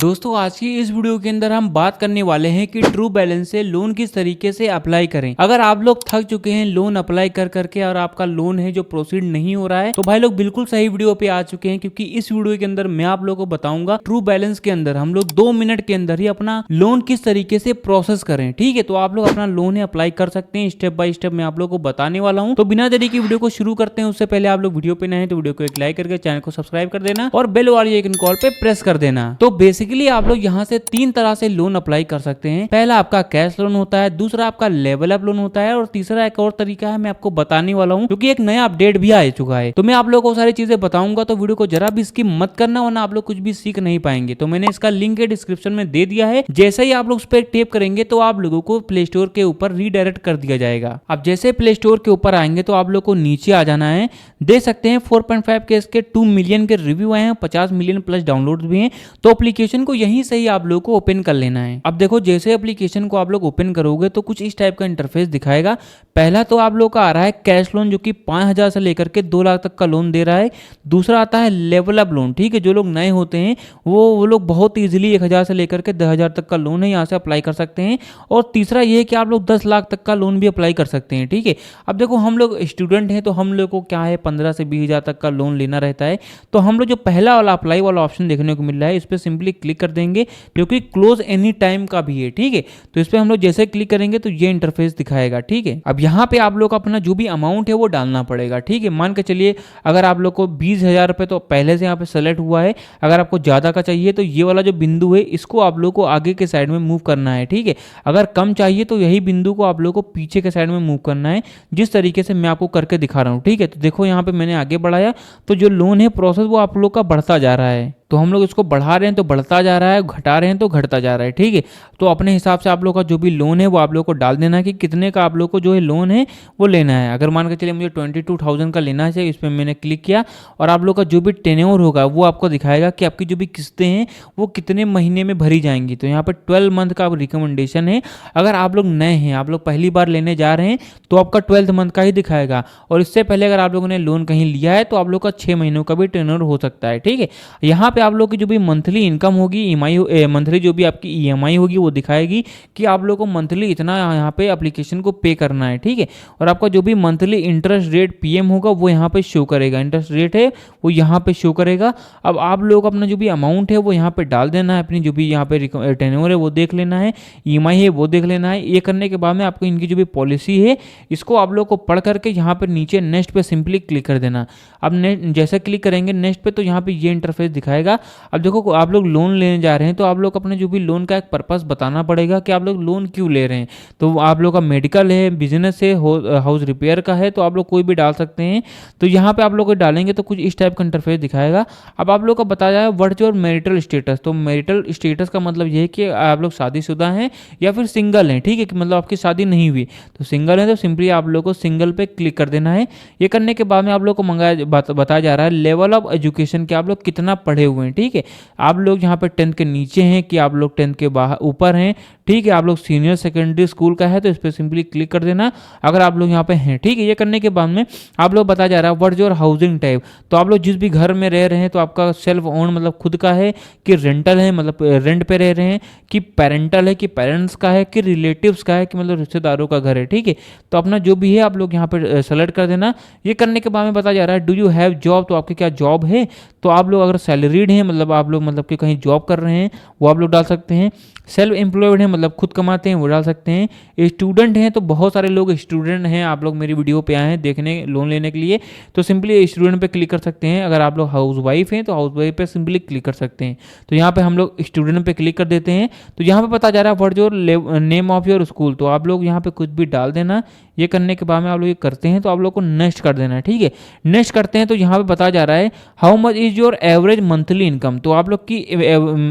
दोस्तों आज की इस वीडियो के अंदर हम बात करने वाले हैं कि ट्रू बैलेंस से लोन किस तरीके से अप्लाई करें। अगर आप लोग थक चुके हैं लोन अप्लाई कर करके और आपका लोन है जो प्रोसीड नहीं हो रहा है, तो भाई लोग बिल्कुल सही वीडियो पे आ चुके हैं, क्योंकि इस वीडियो के अंदर मैं आप लोगों को बताऊंगा ट्रू बैलेंस के अंदर हम लोग 2 मिनट के अंदर ही अपना लोन किस तरीके से प्रोसेस करें। ठीक है, तो आप लोग अपना लोन है अप्लाई कर सकते हैं। स्टेप बाय स्टेप मैं आप लोग को बताने वाला हूँ। तो बिना देरी की वीडियो को शुरू करते हैं। उससे पहले आप लोग वीडियो पे नए हैं तो वीडियो को एक लाइक करके चैनल को सब्सक्राइब कर देना और बेल वाली आइकन कॉल पे प्रेस कर देना। तो बेसिकली आप लोग यहाँ से 3 तरह से लोन अप्लाई कर सकते हैं। पहला आपका कैश लोन होता है, दूसरा आपका लेवल अप लोन होता है और तीसरा एक और तरीका है मैं आपको बताने वाला हूँ, क्योंकि एक नया अपडेट भी आ चुका है। तो मैं आप लोगों को सारी चीजें बताऊंगा, तो वीडियो को जरा भी स्किप मत करना, वरना आप लोग कुछ भी सीख नहीं पाएंगे। तो मैंने इसका लिंक डिस्क्रिप्शन में दे दिया है। जैसे ही आप लोग उस पर टैप करेंगे तो आप लोगों को प्ले स्टोर के ऊपर रीडायरेक्ट कर दिया जाएगा। अब जैसे प्ले स्टोर के ऊपर आएंगे तो आप लोग को नीचे आ जाना है। देख सकते हैं 4.5 के इसके 2 मिलियन के रिव्यू आए हैं, 50 मिलियन प्लस डाउनलोड भी हैं। तो एप्लीकेशन को यहीं से ही आप लोग को ओपन कर लेना है। अब देखो जैसे एप्लीकेशन को आप लोग ओपन करोगे तो कुछ इस टाइप का इंटरफेस दिखाएगा। पहला तो आप लोग का आ रहा है कैश लोन, जो कि 5,000 से लेकर के 2 लाख तक का लोन दे रहा है। दूसरा आता है लेवल अप लोन। ठीक है, जो लोग नए होते हैं वो लोग बहुत इजीली 1,000 से लेकर के 10,000 तक का लोन है यहाँ से अप्लाई कर सकते हैं। और तीसरा ये है कि आप लोग 10 लाख तक का लोन भी अप्लाई कर सकते हैं। ठीक है, अब देखो हम लोग स्टूडेंट हैं तो हम लोग को क्या है 15 से 20,000 तक का लोन लेना रहता है। तो हम लोग जो पहला वाला अप्लाई वाला ऑप्शन देखने को मिल रहा है, इस पर सिंपली क्लिक कर देंगे, जो कि क्लोज एनी टाइम का भी है। ठीक है, तो इस पर हम लोग जैसे क्लिक करेंगे तो ये इंटरफेस दिखाएगा। ठीक है, अब यहाँ पे आप लोग अपना जो भी अमाउंट है वो डालना पड़ेगा। ठीक है, मान के चलिए अगर आप लोग को 20,000 रुपये तो पहले से यहाँ पे सेलेक्ट हुआ है। अगर आपको ज़्यादा का चाहिए तो ये वाला जो बिंदु है इसको आप लोग को आगे के साइड में मूव करना है। ठीक है, अगर कम चाहिए तो यही बिंदु को आप लोग को पीछे के साइड में मूव करना है, जिस तरीके से मैं आपको करके दिखा रहा हूँ। ठीक है, तो देखो यहाँ पे मैंने आगे बढ़ाया तो जो लोन है प्रोसेस वो आप लोग का बढ़ता जा रहा है। तो हम लोग इसको बढ़ा रहे हैं तो बढ़ता जा रहा है, घटा रहे हैं तो घटता जा रहा है। ठीक है, तो अपने हिसाब से आप लोग का जो भी लोन है वो आप लोग को डाल देना है कि कितने का आप लोग को जो है लोन है वो लेना है। अगर मान के चलिए मुझे 22,000 का लेना है, इस पर मैंने क्लिक किया और आप लोग का जो भी टेन्योर होगा वो आपको दिखाएगा कि आपकी जो भी किस्तें हैं वो कितने महीने में भरी जाएंगी। तो यहाँ पर 12 मंथ का रिकमेंडेशन है। अगर आप लोग नए हैं, आप लोग पहली बार लेने जा रहे हैं तो आपका 12th मंथ का ही दिखाएगा। और इससे पहले अगर आप लोगों ने लोन कहीं लिया है तो आप लोग का 6 महीनों का भी टेन्योर हो सकता है। ठीक है, यहाँ पे आप लोग की जो भी मंथली इनकम होगी, मंथली जो भी आपकी ईएमआई होगी वो दिखाएगी कि आप लोग को मंथली इतना यहाँ पे एप्लीकेशन को पे करना है। ठीक है, और आपका जो भी मंथली इंटरेस्ट रेट पीएम होगा वो यहाँ पे शो करेगा। इंटरेस्ट रेट है वो यहाँ पे शो करेगा। अब आप लोग अपना जो भी अमाउंट है वो यहाँ पे डाल देना है। अपनी जो भी यहाँ पे टेन्योर है वो देख लेना है, ईएमआई है वो देख लेना है। ये करने के बाद में आपको इनकी जो भी पॉलिसी है इसको आप लोग को पढ़ करके यहाँ पे नीचे नेक्स्ट पे सिंपली क्लिक कर देना। अब जैसे क्लिक करेंगे नेक्स्ट पे तो यहाँ पे ये इंटरफेस दिखाएगा। अब देखो आप लोग लोन लेने जा रहे हैं तो आप लोग अपने जो भी लोन का एक पर्पस बताना पड़ेगा कि आप लोग लोन क्यों ले रहे हैं। तो आप लोग का मेडिकल है, बिजनेस है, हाउस रिपेयर का है, तो आप लोग कोई भी डाल सकते हैं। तो यहाँ पे आप लोग डालेंगे तो कुछ इस टाइप का इंटरफेस दिखाएगा। अब आप लोग का बताया जाए व्हाट योर मैरिटल स्टेटस। तो मैरिटल स्टेटस का मतलब ये है कि आप लोग शादीशुदा हैं या फिर सिंगल हैं। ठीक है, कि मतलब आपकी शादी नहीं हुई। तो सिंगल है तो सिंपली आप लोग को सिंगल पे क्लिक कर देना है। ये करने के बाद में आप लोग को बताया जा रहा है लेवल ऑफ एजुकेशन कि आप लोग कितना पढ़े हुए हैं। ठीक है, आप लोग यहाँ पे 10th के नीचे हैं कि आप लोग 10th के बाहर ऊपर हैं। ठीक है, आप लोग सीनियर सेकेंडरी स्कूल का है तो इस पर सिंपली क्लिक कर देना अगर आप लोग यहाँ पे हैं। ठीक है, ये करने के बाद में आप लोग बताया जा रहा है व्हाट योर हाउसिंग टाइप। तो आप लोग जिस भी घर में रह रहे हैं तो आपका सेल्फ ओन मतलब खुद का है कि रेंटल है मतलब रेंट पे रह रहे हैं, कि पेरेंटल है कि पेरेंट्स का है, कि रिलेटिव्स का है कि मतलब रिश्तेदारों का घर है। ठीक है, तो अपना जो भी है आप लोग यहाँ पे सेलेक्ट कर देना। ये करने के बाद में बताया जा रहा है डू यू हैव जॉब। तो आपकी क्या जॉब है। तो आप लोग अगर सैलरीड हैं मतलब आप लोग मतलब कि कहीं जॉब कर रहे हैं वो आप लोग डाल सकते हैं। सेल्फ एम्प्लॉयड है मतलब खुद कमाते हैं वो डाल सकते हैं। स्टूडेंट हैं तो बहुत सारे लोग स्टूडेंट हैं, आप लोग मेरी वीडियो पे आए हैं देखने लोन लेने के लिए, तो सिंपली स्टूडेंट पे क्लिक कर सकते हैं। अगर आप लोग हाउस वाइफ हैं तो हाउस वाइफ पे सिंपली क्लिक कर सकते हैं। तो यहाँ पे हम लोग स्टूडेंट पे क्लिक कर देते हैं। तो यहाँ पे पता जा रहा है what your name of your school. तो आप लोग यहाँ पे कुछ भी डाल देना। ये करने के बाद में आप लोग ये करते हैं तो आप लोग को नेक्स्ट कर देना है। ठीक है, नेक्स्ट करते हैं तो यहाँ पे बताया जा रहा है how much is your average monthly income. तो आप लोग की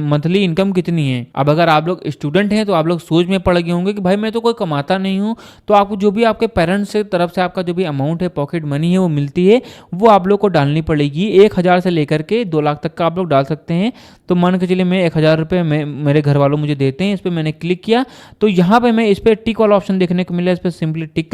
मंथली इनकम कितनी है। अब अगर आप लोग स्टूडेंट हैं तो आप लोग सोच में पड़ गए होंगे कि भाई मैं तो कोई कमाता नहीं हूँ, तो आपको जो भी आपके पेरेंट्स से तरफ से आपका जो भी अमाउंट है, पॉकेट मनी है वो मिलती है, वो आप लोग को डालनी पड़ेगी। 1,000 से लेकर के 2 लाख तक का आप लोग डाल सकते हैं। तो मान के चलिए मैं 1,000 रुपये मेरे घर वालों मुझे देते हैं, इस पर मैंने क्लिक किया तो यहाँ पे मैं इस पर टिक वाला ऑप्शन देखने को मिला, इस पर सिंपली टिक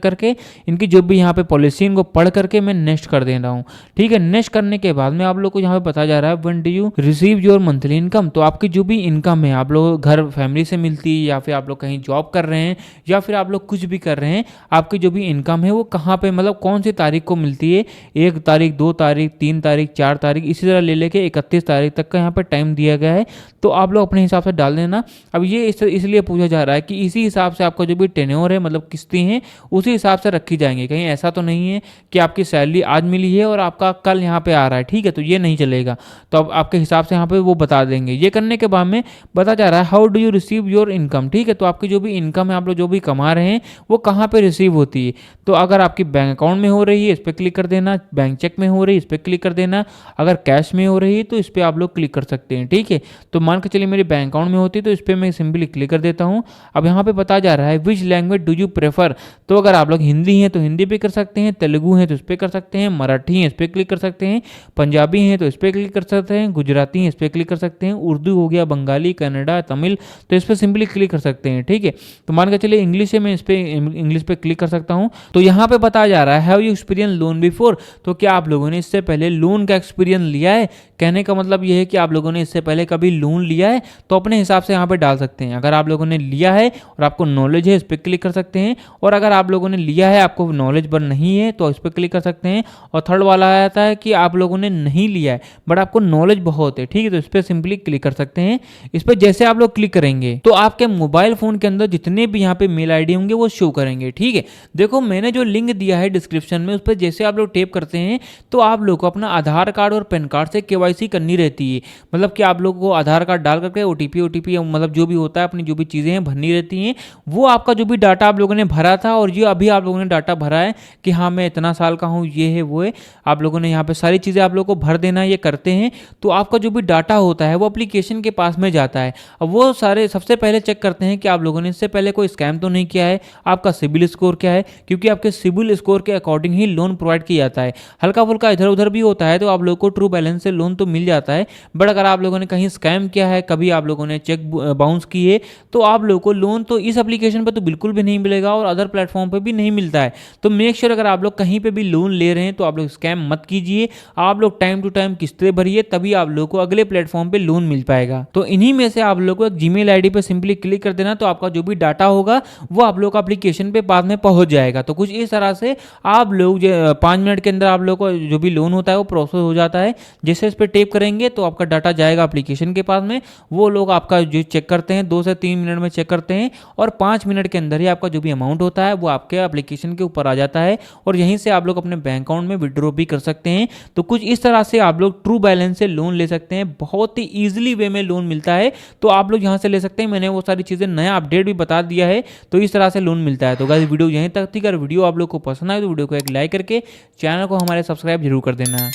करके इनकी जो भी यहाँ पे पॉलिसी इनको पढ़ करके मैं नेक्स्ट कर दे रहा हूँ। ठीक है, नेक्स्ट करने के बाद में आप लोग को यहाँ पे बताया जा रहा है when do you receive your monthly income. तो आपकी जो भी इनकम है आप लोग घर फैमिली से मिलती है, या फिर आप लोग कहीं जॉब कर रहे हैं, या फिर आप लोग कुछ भी कर रहे हैं, आपकी जो भी इनकम है वो कहाँ पे मतलब कौन सी तारीख को मिलती है, 1 तारीख, 2 तारीख, 3 तारीख, 4 तारीख, इसी तरह ले लेके 31 तारीख तक का यहाँ पे टाइम दिया गया है। तो आप लोग अपने हिसाब से डाल देना। अब ये इसलिए पूछा जा रहा है कि इसी हिसाब से आपका जो भी टेन्योर है मतलब किस्तें हैं उसी हिसाब से रखी जाएंगी। कहीं ऐसा तो नहीं है कि आपकी सैलरी आज मिली है और आपका कल यहाँ पे आ रहा है, ठीक है, तो ये नहीं चलेगा। तो अब आपके हिसाब से यहाँ पे वो बता देंगे। ये करने के बाद में बता जा रहा है how do you receive your income. ठीक है, तो आपकी जो भी इनकम है आप लोग जो भी कमा रहे हैं वो कहाँ पे रिसीव होती है। तो अगर आपकी बैंक अकाउंट में हो रही है इस पर क्लिक कर देना, बैंक चेक में हो रही है इस पर क्लिक कर देना, अगर कैश में हो रही है तो इस पर आप लोग क्लिक कर सकते हैं। ठीक है, तो मान के चलिए मेरी बैंक अकाउंट में होती है तो इस पर मैं सिंपली क्लिक कर देता हूँ। अब यहाँ पे बताया जा रहा है which language do you prefer. तो अगर आप लोग हिंदी हैं तो हिंदी पे कर सकते हैं, तेलुगु हैं तो इस पर कर सकते हैं, मराठी हैं इस पर क्लिक कर सकते हैं, पंजाबी हैं तो इस पर क्लिक कर सकते हैं, गुजराती हैं इस पर क्लिक कर सकते हैं, उर्दू हो गया, बंगाली, कन्नड़ा, तमिल, तो इस पर सिंपली क्लिक कर सकते हैं। ठीक है, तो मान के चलिए इंग्लिश है, मैं इस पर इंग्लिश पे क्लिक कर सकता हूँ। तो यहाँ पे बताया जा रहा है have you experience loan before. तो क्या आप लोगों ने इससे पहले लोन का एक्सपीरियंस लिया है। कहने का मतलब ये है कि आप लोगों ने इससे पहले कभी लोन लिया है तो अपने हिसाब से यहाँ पे डाल सकते हैं। अगर आप लोगों ने लिया है और आपको नॉलेज है इस पर क्लिक कर सकते हैं, और अगर आप लोगों ने लिया है आपको नॉलेज पर नहीं है तो इस पर क्लिक कर सकते हैं। और थर्ड वाला आता है कि आप लोगों ने नहीं लिया है बट आपको नॉलेज बहुत है, ठीक है, तो इस पर सिंपली क्लिक कर सकते हैं। इस पर जैसे आप लोग क्लिक करेंगे तो आपके मोबाइल फोन के अंदर जितने भी यहाँ पे मेल आईडी होंगे वो शो करेंगे। ठीक है, देखो मैंने जो लिंक दिया है डिस्क्रिप्शन में उस पर जैसे आप लोग टैप करते हैं तो आप लोग को अपना आधार कार्ड और पैन कार्ड से केवाईसी करनी रहती है। मतलब कि आप लोग को आधार कार्ड डाल करके ओटीपी मतलब जो भी होता है अपनी जो भी चीज़ें हैं भरनी रहती हैं। वो आपका जो भी डाटा आप लोगों ने भरा था और ये अभी आप लोगों ने डाटा भरा है कि हाँ मैं इतना साल का हूँ, ये है वो है, आप लोगों ने यहाँ पे सारी चीज़ें आप लोगों को भर देना, ये करते हैं तो आपका जो भी डाटा होता है वो एप्लीकेशन के पास में जाता है। अब वो सारे सबसे पहले चेक करते हैं कि आप लोगों ने इससे पहले कोई स्कैम तो नहीं किया है, आपका सिबिल स्कोर क्या है, क्योंकि आपके सिबिल स्कोर के अकॉर्डिंग ही लोन प्रोवाइड किया जाता है। हल्का फुल्का इधर उधर भी होता है तो आप लोग को ट्रू बैलेंस से लोन तो मिल जाता है, बट अगर आप लोगों ने कहीं स्कैम किया है, कभी आप लोगों ने चेक बाउंस किए तो आप लोगों को लोन तो इस एप्लीकेशन पर तो बिल्कुल भी नहीं मिलेगा और अदर प्लेटफॉर्म पर भी नहीं मिलता है। तो मेक श्योर अगर आप लोग कहीं पे भी लोन ले रहे हैं तो आप लोग स्कैम मत कीजिए, आप लोग टाइम टू टाइम किस्तें भरिए, तभी आप लोग को अगले प्लेटफॉर्म पे लोन मिल पाएगा। तो इन्हीं में से आप लोग को एक जीमेल आईडी पे सिंपली क्लिक कर देना, तो आपका जो भी डाटा होगा वो आप लोग एप्लीकेशन पे बाद में पहुंच जाएगा। तो कुछ इस तरह से आप लोग 5 मिनट के अंदर आप लोग को जो भी लोन होता है वो प्रोसेस हो जाता है। जैसे इस पर टैप करेंगे तो आपका डाटा जाएगा एप्लीकेशन के पास में, वो लोग आपका जो चेक करते हैं 2 से 3 मिनट में चेक करते हैं और 5 मिनट के अंदर ही आपका जो भी अमाउंट होता है वो आपके एप्लीकेशन के ऊपर आ जाता है और यहीं से आप लोग अपने बैंक अकाउंट में विड्रॉ भी कर सकते हैं। तो कुछ इस तरह से आप लोग ट्रू बैलेंस से लोन ले सकते हैं, बहुत ही ईजिली वे में लोन मिलता है, तो आप लोग यहाँ से ले सकते हैं। मैंने वो सारी चीज़ें नया अपडेट भी बता दिया है, तो इस तरह से लोन मिलता है। तो गाइस वीडियो यहीं तक थी। अगर वीडियो आप लोग को पसंद आए तो वीडियो को एक लाइक करके चैनल को हमारे सब्सक्राइब जरूर कर देना।